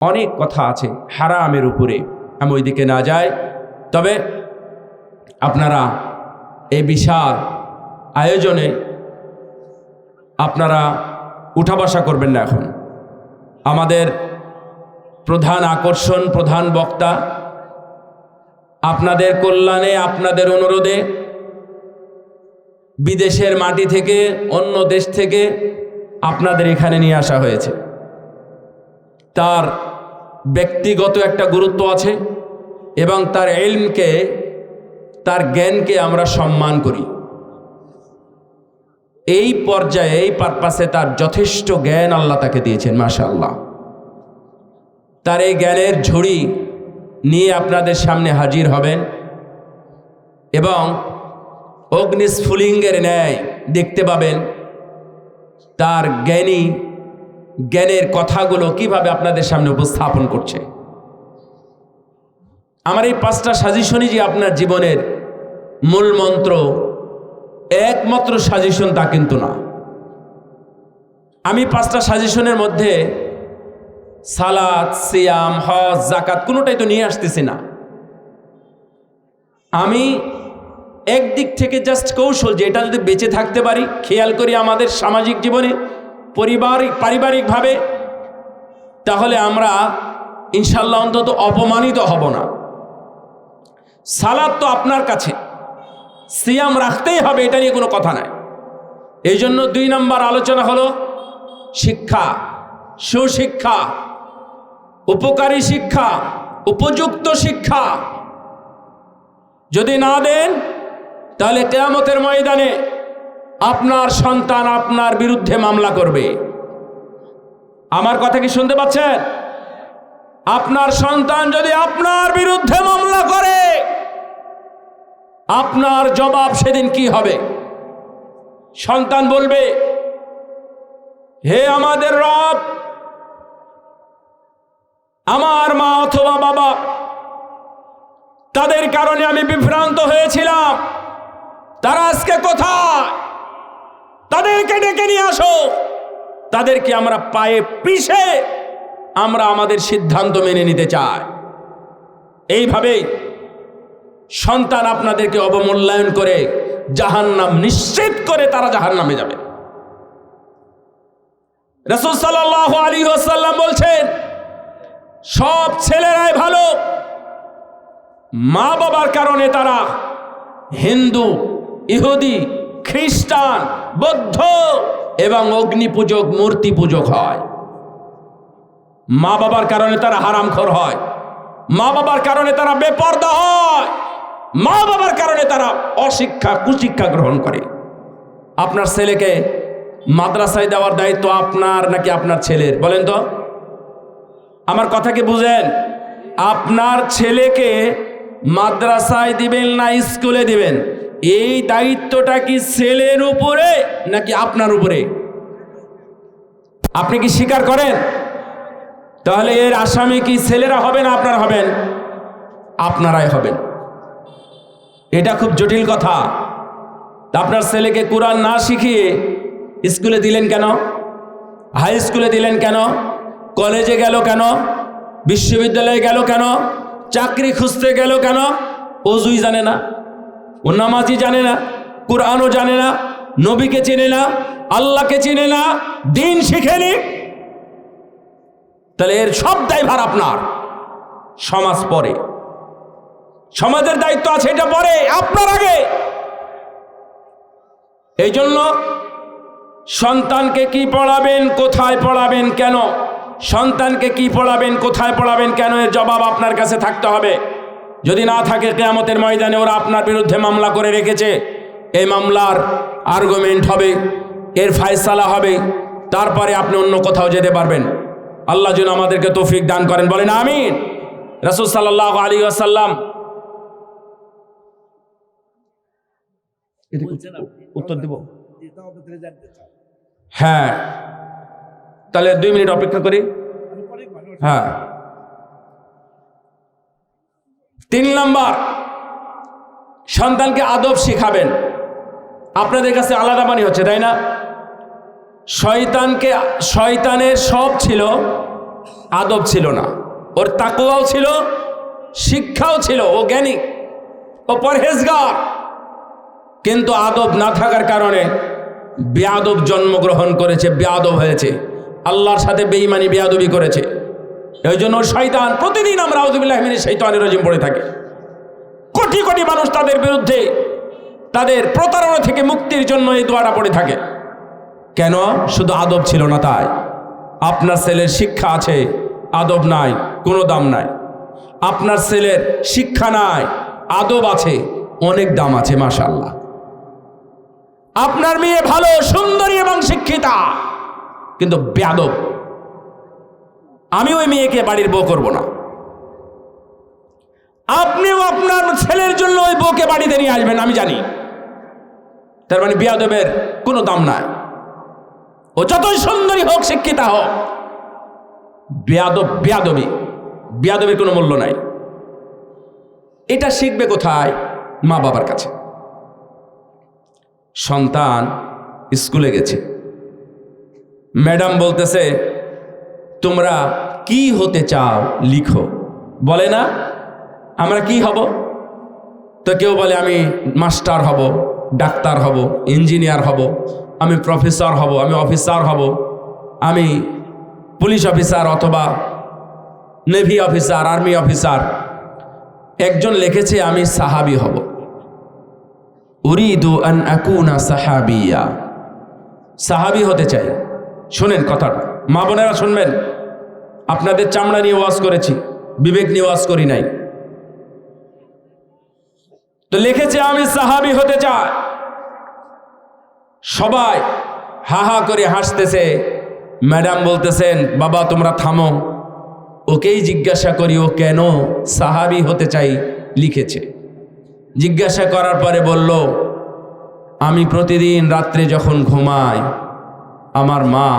অনেক কথা আছে হারামের উপরে, আমি ওইদিকে না যাই। তবে আপনারা এই বিশাল আয়োজনে আপনারা উঠা বসা করবেন না। এখন আমাদের প্রধান আকর্ষণ, প্রধান বক্তা আপনাদের কল্যাণে, আপনাদের অনুরোধে বিদেশের মাটি থেকে, অন্য দেশ থেকে আপনাদের এখানে নিয়ে আসা হয়েছে। তার ব্যক্তিগত একটা গুরুত্ব আছে এবং তার ইলমকে, তার জ্ঞানকে আমরা সম্মান করি। এই পর্যায়ে, এই পারপাসে তার যথেষ্ট জ্ঞান আল্লাহ তাকে দিয়েছেন, মাশাআল্লাহ। তার এই জ্ঞানের ঝুড়ি নিয়ে আপনাদের সামনে হাজির হবেন এবং অগ্নিস্ফুলিঙ্গের ন্যায় দেখতে পাবেন তার জ্ঞানের কথাগুলো কিভাবে আপনাদের সামনে উপস্থাপন করছে। আমার এই 5টা সাজেশনই যে আপনার জীবনের মূল মন্ত্র, একমাত্র সাজেশন তা কিন্তু না। আমি 5টা সাজেশনের মধ্যে সালাত, সিয়াম, হজ, যাকাত কোনোটাই তো নিয়ে আসতেছি না। আমি একদিক থেকে জাস্ট কৌশল, যে এটা যদি বেঁচে থাকতে পারি, খেয়াল করি আমাদের সামাজিক জীবনে, পারিবারিকভাবে, তাহলে আমরা ইনশাল্লাহ অন্তত অপমানিত হব না। সালাত তো আপনার কাছে, সিয়াম রাখতেই হবে, এটা নিয়ে কোনো কথা নাই। এই জন্য 2 নম্বর আলোচনা হলো শিক্ষা, সুশিক্ষা, উপকারী শিক্ষা, উপযুক্ত শিক্ষা। যদি না দেন তাহলে কিয়ামতের ময়দানে আপনার সন্তান আপনার বিরুদ্ধে মামলা করবে। আমার কথা কি শুনতে পাচ্ছেন? আপনার সন্তান যদি আপনার বিরুদ্ধে মামলা করে, আপনার জবাব সেদিন কি হবে? সন্তান বলবে, হে আমাদের রব, আমার মা অথবা বাবা, তাদের কারণে আমি বিভ্রান্ত হয়েছিলাম, তারা আজকে কোথায়? তাদেরকে ডেকে নিয়ে আসো। তাদেরকে আমরা পায়ে পিষে আমরা আমাদের সিদ্ধান্ত মেনে নিতে চাই। এইভাবেই সন্তান আপনাদেরকে অবমূল্যায়ন করে জাহান্নাম নিশ্চিত করে তারা জাহান্নামে যাবে। রাসূল সাল্লাল্লাহু আলাইহি ওয়াসাল্লাম বলছেন, সব ছেলেরাই ভালো, মা বাবার কারণে তারা হিন্দু, ইহুদি, খ্রিস্টান, বৌদ্ধ এবং অগ্নি পূজক, মূর্তি পূজক হয়। মা বাবার কারণে তারা হারামখোর হয়, মা বাবার কারণে তারা বেপরদা হয়, মা বাবার কারণে তারা অশিক্ষা, কুশিক্ষা গ্রহণ করে। আপনার ছেলেকে মাদ্রাসায় দেওয়ার দায়িত্ব আপনার নাকি আপনার ছেলের? বলেন তো, আমার কথা কি বুঝেন? আপনার ছেলেকে মাদ্রাসায় দিবেন না স্কুলে দিবেন, এই দায়িত্বটা কি ছেলের উপরে নাকি আপনার উপরে? আপনি কি স্বীকার করেন? তাহলে এর আসামি কি ছেলেরা হবেন, আপনারা হবেন? আপনারাই হবেন। এটা খুব জটিল কথা। আপনার ছেলেকে কোরআন না শিখিয়ে স্কুলে দিলেন কেন? হাই স্কুলে দিলেন কেন? কলেজে গেল কেন? বিশ্ববিদ্যালয়ে গেল কেন? চাকরি খুঁজতে গেল কেন? ওযুই জানে না, ও নামাজি জানে না, কোরআনও জানে না, নবীকে চেনে না, আল্লাহকে চেনে না, দিন শিখেনি। তাহলে এর সব দায়ভার আপনার। সমাজ পরে, সমাজের দায়িত্ব আছে, এটা পরে, আপনার আগে। এই জন্য সন্তানকে কি পড়াবেন, কোথায় পড়াবেন, কেন, সন্তানকে কি পড়াবেন, কোথায় পড়াবেন, কেন, এর জবাব আপনার কাছে থাকতে হবে। যদি না থাকে, কিয়ামতের ময়দানে ওরা আপনার বিরুদ্ধে মামলা করে রেখেছে, এই মামলার আর্গুমেন্ট হবে, এর ফায়সালা হবে, তারপরে আপনি অন্য কোথাও যেতে পারবেন। আল্লাহ যেন আমাদেরকে তৌফিক দান করেন, বলেন আমিন। রাসূল সাল্লাল্লাহু আলাইহি ওয়াসাল্লাম উত্তর দেব? হ্যাঁ, তাহলে 2 মিনিট অপেক্ষা করি। হ্যাঁ, 3 নম্বর, সন্তানকে আদব শিখাবেন। আপনাদের কাছে আলাদা বাণী হচ্ছে, তাই না? শয়তানের সব ছিল আদব ছিল না, ওর তাকওয়াও ছিল, শিক্ষাও ছিল, ও জ্ঞানী, ও পরহেজগার। কিন্তু আদব না থাকার কারণে বেয়াদব জন্মগ্রহণ করেছে, বেয়াদব হয়েছে, আল্লাহর সাথে বেঈমানি বেয়াদবি করেছে। এই জন্য শয়তান প্রতিদিন আমরা আউযুবিল্লাহি মিনাশ শাইতানির রাজিম পড়ে থাকি। কোটি কোটি মানুষ তাদের বিরুদ্ধে, তাদের প্রতারণা থেকে মুক্তির জন্য এই দোয়াটা পড়ে থাকে। কেন? শুধু আদব ছিল না তাই। আপনার ছেলের শিক্ষা আছে, আদব নাই, কোনো দাম নাই। আপনার ছেলের শিক্ষা নাই, আদব আছে, অনেক দাম আছে, মাশাআল্লাহ। আপনার মেয়ে ভালো, সুন্দরী এবং শিক্ষিতা, কিন্তু বেয়াদব, আমি ওই মেয়েকে বাড়ির বউ করব না। আপনিও আপনার ছেলের জন্য ওই বউকে বাড়িতে নিয়ে আসবেন, আমি জানি। তার মানে বেয়াদবের কোনো দাম নাই। ও যতই সুন্দরী হোক, শিক্ষিতা হোক, বেয়াদব বেয়াদবি, বেয়াদবের কোনো মূল্য নাই। এটা শিখবে কোথায়? মা বাবার কাছে। সন্তান স্কুলে গেছে, ম্যাডাম বলতেছে তোমরা কি হতে চাও লিখো। বলে না আমরা কি হব? তো কেউ বলে আমি মাস্টার হব, ডাক্তার হব, ইঞ্জিনিয়ার হব, আমি প্রফেসর হব, আমি অফিসার হব, আমি পুলিশ অফিসার অথবা নেভি অফিসার, আর্মি অফিসার। একজন লিখেছে আমি সাহাবী হব, উরিদু আন আকুনা সাহাবিয়া, সাহাবী হতে চাই। শোনেন কথাটা, মা বোনেরা শুনবেন। আপনাদের চামড়া নিয়ে ওয়াজ করেছি, বিবেক নিয়ে ওয়াজ করি নাই। তো লিখেছে আমি সাহাবী হতে চাই। সবাই হা হা করে হাসতেছে। ম্যাডাম বলতেছেন বাবা তোমরা থামো, ওকেই জিজ্ঞাসা করি ও কেন সাহাবী হতে চাই লিখেছে। জিজ্ঞাসা করার পরে বলল আমি প্রতিদিন রাত্রে যখন ঘুমাই আমার মা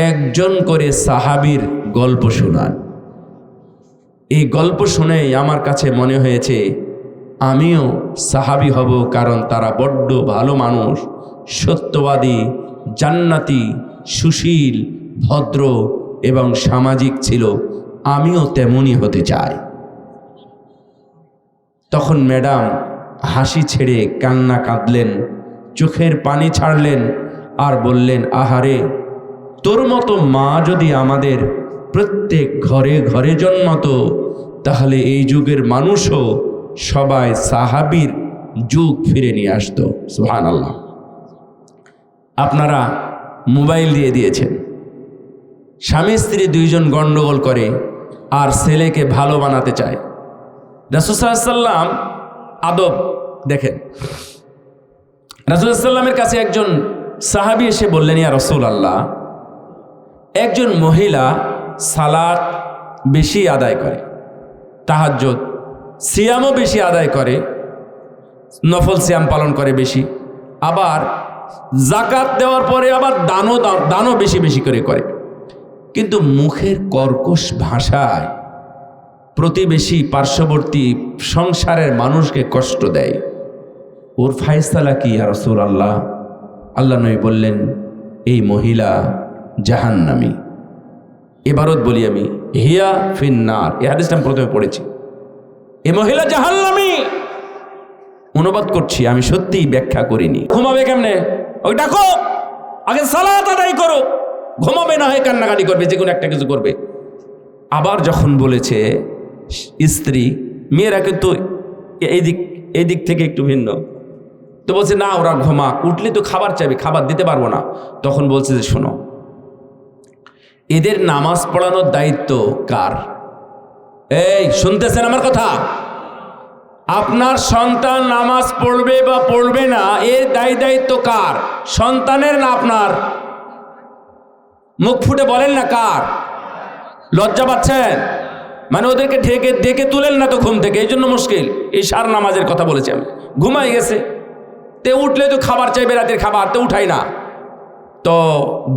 একজন করে সাহাবীর গল্প শোনান। এই গল্প শুনেই আমার কাছে মনে হয়েছে আমিও সাহাবী হব, কারণ তারা বড্ড ভালো মানুষ, সত্যবাদী, জান্নাতি, সুশীল, ভদ্র এবং সামাজিক ছিল। আমিও তেমনই হতে চাই। তখন ম্যাডাম হাসি ছেড়ে কান্না কাঁদলেন, চোখের পানি ছাড়লেন আর বললেন আহারে, তোর মতো মা যদি আমাদের প্রত্যেক ঘরে ঘরে জন্মাতো তাহলে এই যুগের মানুষও সবাই সাহাবীর যুগ ফিরে নিয়ে আসতো। সুবহানাল্লাহ। আপনারা মোবাইল দিয়ে দিয়েছেন, স্বামী স্ত্রী দুইজন গন্ডগোল করে আর ছেলেকে ভালো বানাতে চায়। রাসূল সাল্লাল্লাহু আলাইহি ওয়াসাল্লাম আদব দেখেন। রাসূল সাল্লাল্লাহু আলাইহি ওয়াসাল্লামের কাছে একজন সাহাবী এসে বললেন ইয়া রাসূলুল্লাহ, একজন মহিলা সালাত বেশি আদায় করে, তাহাজ্জুদ সিয়ামও বেশি আদায় করে, নফল সিয়াম পালন করে বেশি, আবার জাকাত দেওয়ার পরে আবার দানও বেশি বেশি করে, কিন্তু মুখের কর্কশ ভাষায় প্রতিবেশী পার্শ্ববর্তী সংসারের মানুষকে কষ্ট দেয়। ওর ফায়সালা কি ইয়া রাসূলুল্লাহ? আল্লাহ নবী বললেন এই মহিলা জাহান্নামী। এবারত বলি আমি হিয়া ফিন্নার, এই হাদিসটা আমি প্রথমে পড়েছি। এই মহিলা জাহান্নামী অনুবাদ করছি, আমি সত্যিই ব্যাখ্যা করিনি। ঘুমাবে কেমনে? ওই ডাকো, আগে সালাত আদায় করো। ঘুমাবে না হয় কান্নাকাটি করবে, যে কোনো একটা কিছু করবে। আবার যখন বলেছে স্ত্রী, মেয়েরা কিন্তু এই দিক থেকে একটু ভিন্ন, তো বলছে না ওরা ঘুমা, উঠলে তো খাবার চাইবে, খাবার দিতে পারবো না। তখন বলছে যে শোনো, এদের নামাজ পড়ানোর দায়িত্ব কার? এই শুনতেছেন আমার কথা? আপনার সন্তান নামাজ পড়বে বা পড়বে না, এর দায়িত্ব কার? সন্তানের না আপনার? মুখ ফুটে বলেন না কার? লজ্জা পাচ্ছেন? মানে ওদেরকে ডেকে তুলেন না তো ঘুম থেকে, এই জন্য মুশকিল। এই সার নামাজের কথা বলেছি আমি। ঘুমাই গেছে, তে উঠলে তো খাবার চাইবে, রাতের খাবার তো উঠাই না। তো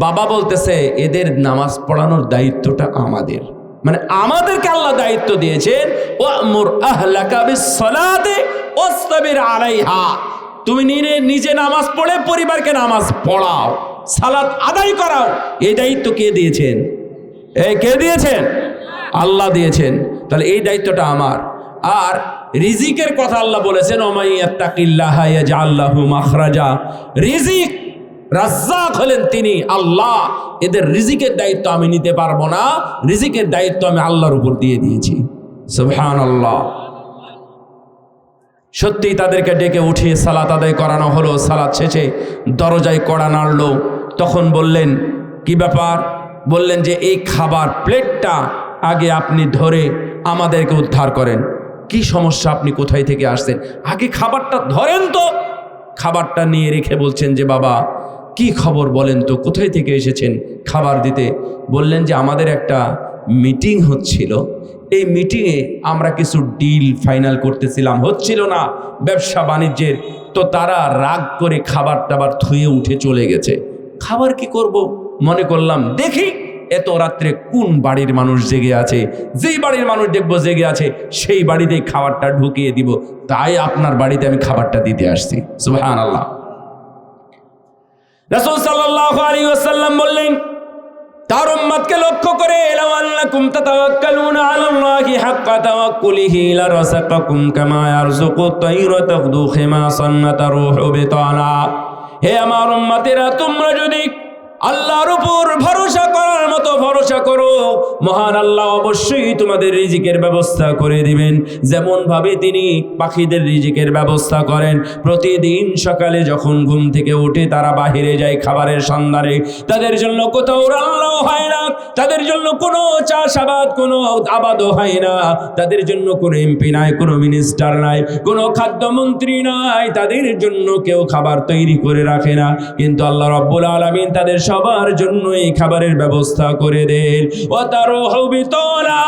বাবা বলতেছে এদের নামাজ পড়ানোর দায়িত্বটা আমাদের, মানে আমাদেরকে আল্লাহ দায়িত্ব দিয়েছেন ওয়ামুর আহলাকা বিসসালাতি ওয়াসতাবির আলাইহা, তুমি নিজে নামাজ পড়ে পরিবারকে নামাজ পড়াও, সালাত আদায় করাও। এই দায়িত্ব কে দিয়েছেন? এই কে দিয়েছেন? আল্লাহ দিয়েছেন। তাহলে এই দায়িত্বটা আমার। আর রিজিকের কথা আল্লাহ বলেছেন, ওমাই ইয়াত্তাকিল্লাহ ইয়াজআল লাহু মাখরাজা। রিজিক রাজ্জাক হলেন তিনি আল্লাহ। এদের রিজিকের দায়িত্ব আমি নিতে পারবো না, রিজিকের দায়িত্ব আমি আল্লাহর উপর দিয়ে দিয়েছি। সুবহানাল্লাহ। সত্যি তাদেরকে ডেকে উঠিয়ে সালাত আদায় করানো হলো। সালাত শেষে দরজায় কড়া নাড়লো। তখন বললেন, কি ব্যাপার? বললেন যে এই খাবার প্লেটটা আগে আপনি ধরে আমাদেরকে উদ্ধার করেন। কি সমস্যা? আপনি কোথায় থেকে আসছেন? আগে খাবারটা ধরেন তো। খাবারটা নিয়ে রেখে বলছেন যে বাবা কি খবর বলেন তো, কোথায় থেকে এসেছেন খাবার দিতে? বললেন যে আমাদের একটা মিটিং হচ্ছিল, এই মিটিংয়ে আমরা কিছু ডিল ফাইনাল করতেছিলাম, হচ্ছিল না ব্যবসা বাণিজ্যের, তো তারা রাগ করে খাবার টাবার থুয়ে উঠে চলে গেছে। খাবার কি করব মনে করলাম, দেখি এত রাত্রে কোন বাড়ির মানুষ জেগে আছে, যেই বাড়ির মানুষ দেখবো জেগে আছে সেই বাড়িতেই খাবারটা ঢুকিয়ে দিব, তাই আপনার বাড়িতে আমি খাবারটা দিতে আসছি। সুবহানাল্লাহ। রাসূল সাল্লাল্লাহু আলাইহি ওয়াসাল্লাম বললেন তার উম্মতকে লক্ষ্য করে, লাউ আন্নাকুম তাতাওয়াক্কালুনা আলাল্লাহি হাক্কা তাওয়াক্কুলিহি লারাযাকাকুম কামা ইয়ারযুকুত তায়রা তাগদু খিমাসান তারুহু বিতানা। হে আমার উম্মতেরা, তোমরা যদি আল্লাহর উপর ভরসা করার মতো ভরসা করো, মহান আল্লাহ অবশ্যই তোমাদের রিজিকের ব্যবস্থা করে দিবেন। যেমন ভাবে তিনি পাখিদের রিজিকের ব্যবস্থা করেন। প্রতিদিন সকালে যখন ঘুম থেকে উঠে তারা বাহিরে যায় খাবারের সন্ধানে, তাদের জন্য কোথাও রান্নাও হয় না, তাদের জন্য কোনো চাষাবাদ কোনো আবাদও হয় না, তাদের জন্য কোনো এমপি নাই, কোনো মিনিস্টার নাই, কোনো খাদ্যমন্ত্রী নাই, তাদের জন্য কেউ খাবার তৈরি করে রাখে না। কিন্তু আল্লাহ রাব্বুল আলামিন তাদের সবার জন্য এই খাবারের ব্যবস্থা করে দেন। ও তারুহু বিতানা।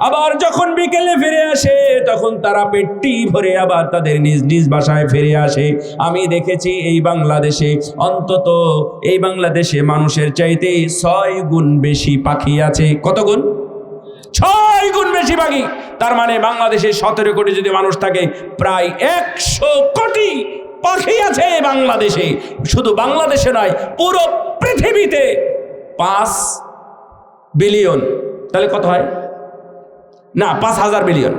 আবার যখন বিকেলে ফিরে আসে তখন তারা পেটটি ভরে আবার তাদের নিজ নিজ বাসায় ফিরে আসে। আমি দেখেছি এই বাংলাদেশে, অন্তত এই বাংলাদেশে মানুষের চাইতে 6 গুণ বেশি পাখি আছে। কত গুণ? 6 গুণ বেশি পাখি। তার মানে বাংলাদেশে 17 কোটি যদি মানুষ থাকে, প্রায় 100 কোটি পাখি আছে বাংলাদেশে। শুধু বাংলাদেশে নয়, পুরো পৃথিবীতে 5 বিলিয়ন। তাহলে কত হয়? না, 5000 বিলিয়ন।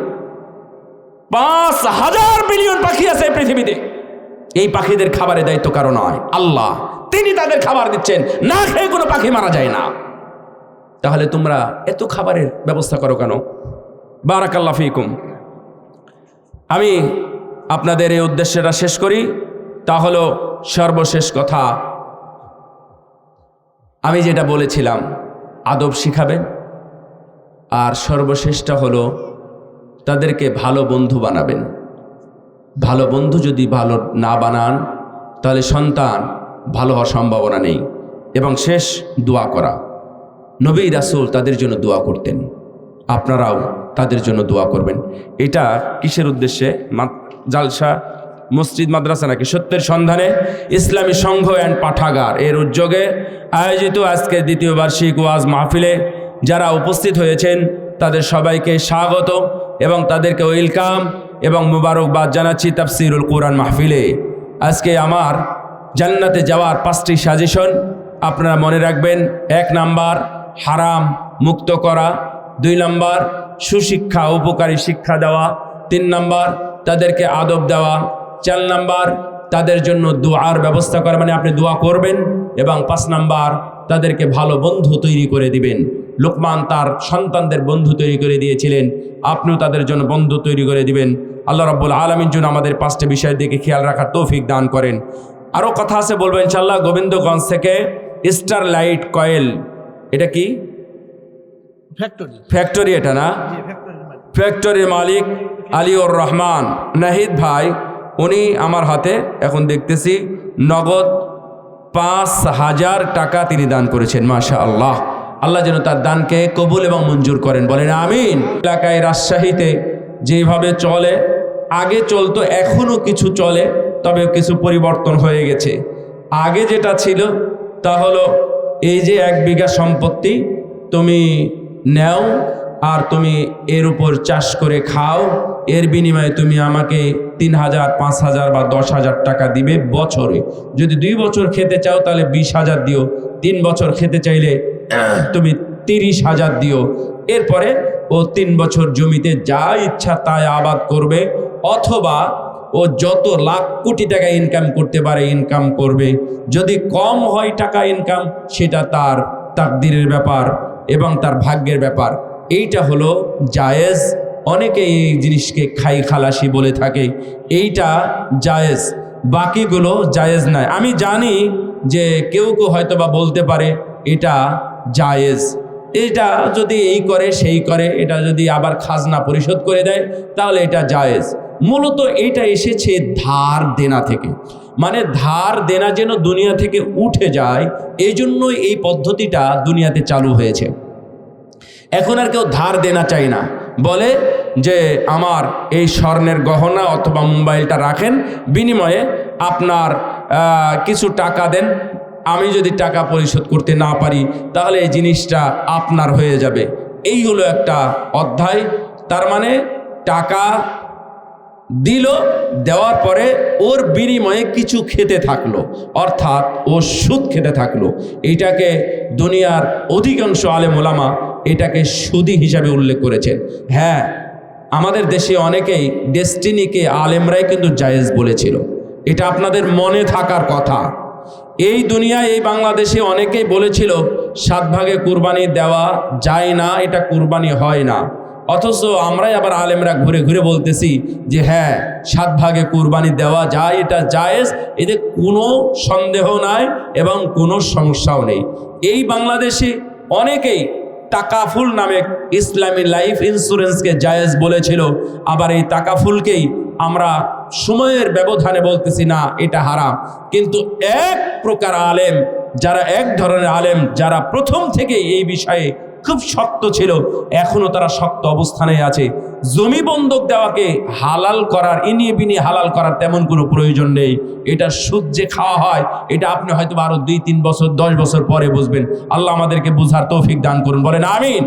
5000 বিলিয়ন পাখি আছে পৃথিবীতে। এই পাখিদের খাবারের দায়িত্ব কারো নয়, আল্লাহ। তিনি তাদের খাবার দিচ্ছেন, না খেয়ে কোনো পাখি মারা যায় না। তাহলে তোমরা এত খাবারের ব্যবস্থা করো কেন? বারাকাল্লাহু ফীকুম। আমি আপনাদের এই উদ্দেশ্যটা শেষ করি। তা হলো সর্বশেষ কথা, আমি যেটা বলেছিলাম আদব শিখাবেন। আর সর্বশেষটা হলো তাদেরকে ভালো বন্ধু বানাবেন। ভালো বন্ধু যদি ভালো না বানান তাহলে সন্তান ভালো হওয়ার সম্ভাবনা নেই। এবং শেষ, দোয়া করা। নবী রাসূল তাদের জন্য দোয়া করতেন, আপনারাও তাদের জন্য দোয়া করবেন। এটা কিসের উদ্দেশ্যে? জালসা মসজিদ মাদ্রাসা নাকি সত্যের সন্ধানে ইসলামী সংঘ অ্যান্ড পাঠাগার এর উদ্যোগে আয়োজিত আজকের 2য় বার্ষিক ওয়াজ মাহফিলে যারা উপস্থিত হয়েছেন তাদের সবাইকে স্বাগত এবং তাদেরকে ওয়েলকাম এবং মুবারকবাদ জানাচ্ছি তাফসিরুল কোরআন মাহফিলে। আজকে আমার জান্নাতে যাওয়ার 5টি সাজেশন আপনারা মনে রাখবেন। 1 নাম্বার, হারাম মুক্ত করা। 2 নাম্বার, সুশিক্ষা উপকারী শিক্ষা দেওয়া। 3 নাম্বার, তাদেরকে আদব দেওয়া। 4 নাম্বার, তাদের জন্য দোয়ার ব্যবস্থা করা, মানে আপনি দোয়া করবেন। এবং 5 নাম্বার, তাদেরকে ভালো বন্ধু তৈরি করে দিবেন। লোকমান তার সন্তানদের বন্ধু তৈরি করে দিয়েছিলেন, আপনিও তাদের জন্য বন্ধু তৈরি করে দিবেন। আল্লাহ রাব্বুল আলামিন যেন আমাদের 5টি বিষয়ের দিকে খেয়াল রাখার তৌফিক দান করেন। আরও কথা আছে বলবো ইনশাআল্লাহ। গোবিন্দগঞ্জ থেকে স্টারলাইট কয়েল, এটা কি ফ্যাক্টরি? এটা না, ফ্যাক্টরির মালিক আলিউর রহমান নাহিদ ভাই, উনি আমার হাতে এখন দেখতেছি নগদ 5000 টাকা তিনি দান করেছেন। মাশাআল্লাহ। আল্লাহ যেন তার দানকে কবুল এবং মঞ্জুর করেন, বলেন আমিন। এলাকায় রাজশাহীতে যেভাবে চলে, আগে চলতো, এখনও কিছু চলে, তবে কিছু পরিবর্তন হয়ে গেছে। আগে যেটা ছিল তা হলো এই যে 1 বিঘা সম্পত্তি তুমি নেও আর তুমি এর উপর চাষ করে খাও, এর বিনিময়ে তুমি আমাকে 3000, 5000 বা 10,000 টাকা দিবে বছরে। যদি 2 বছর খেতে চাও তাহলে 20,000 দিও, 3 বছর খেতে চাইলে তুমি 30,000 দিও। এরপরে ও 3 বছর জমিতে যা ইচ্ছা তাই আবাদ করবে, অথবা ও যত লাখ কোটি টাকা ইনকাম করতে পারে ইনকাম করবে। যদি কম হয় টাকা ইনকাম, সেটা তার তাকদিরের ব্যাপার এবং তার ভাগ্যের ব্যাপার। এইটা হলো জায়েজ। অনেকে এই জিনিসকে খাই খালাসি বলে থাকে, এইটা জায়েজ, বাকিগুলো জায়েজ নয়। আমি জানি যে কেউ কেউ হয়তো বা বলতে পারে এটা জায়েজ, এটা যদি এই করে সেই করে, এটা যদি আবার খাজনা পরিশোধ করে দেয় তাহলে এটা জায়েজ। মূলত এটা এসেছে ধার দেনা থেকে, মানে ধার দেনা যেন দুনিয়া থেকে উঠে যায়, এই জন্যই এই পদ্ধতিটা দুনিয়াতে চালু হয়েছে। এখন আর কেউ ধার দেনা চায় না, বলে যে আমার এই স্বর্ণের গহনা অথবা মোবাইলটা রাখেন, বিনিময়ে আপনার কিছু টাকা দেন, আমি যদি টাকা পরিশোধ করতে না পারি তাহলে এই জিনিসটা আপনার হয়ে যাবে। এই হলো একটা অধ্যায়। তার মানে টাকা দিল, দেওয়ার পরে ওর বিনিময়ে কিছু খেতে থাকলো, অর্থাৎ ও সুদ খেতে থাকলো। এইটাকে দুনিয়ার অধিকাংশ আলেম ওলামা এটাকে সুদি হিসাবে উল্লেখ করেছেন। হ্যাঁ, আমাদের দেশে অনেকেই ডেস্টিনিকে আলেমরাই কিন্তু জায়েজ বলেছিল, এটা আপনাদের মনে থাকার কথা। এই দুনিয়ায় এই বাংলাদেশে অনেকেই বলেছিল 7 ভাগে কুরবানি দেওয়া যায় না, এটা কুরবানি হয় না। অথচ আমরাই আবার আলেমরা ঘুরে ঘুরে বলতেছি যে হ্যাঁ 7 ভাগে কুরবানি দেওয়া যায়, এটা জায়েজ, এতে কোনো সন্দেহ নাই এবং কোনো সমস্যাও নেই। এই বাংলাদেশে অনেকেই তাকাফুল নামে ইসলামী লাইফ ইন্স্যুরেন্সকে জায়েজ বলেছিল, আবার এই তাকাফুলকেই আমরা সময়ের ব্যবধানে বলতেছি না এটা হারাম। কিন্তু এক প্রকার আলেম, যারা এক ধরনের আলেম, যারা প্রথম থেকে এই বিষয়ে খুব শক্ত ছিল, এখনো তারা শক্ত অবস্থানে আছে। জমি বন্ধক দেওয়াকে হালাল করার, ইনিয়ে বিনিয়ে হালাল করার তেমন কোনো প্রয়োজন নেই। এটা সুদ যে খাওয়া হয়, এটা আপনি হয়তো আরো 2-3 বছর 10 বছর পরে বুঝবেন। আল্লাহ আমাদেরকে বুঝার তৌফিক দান করুন, বলেন আমিন।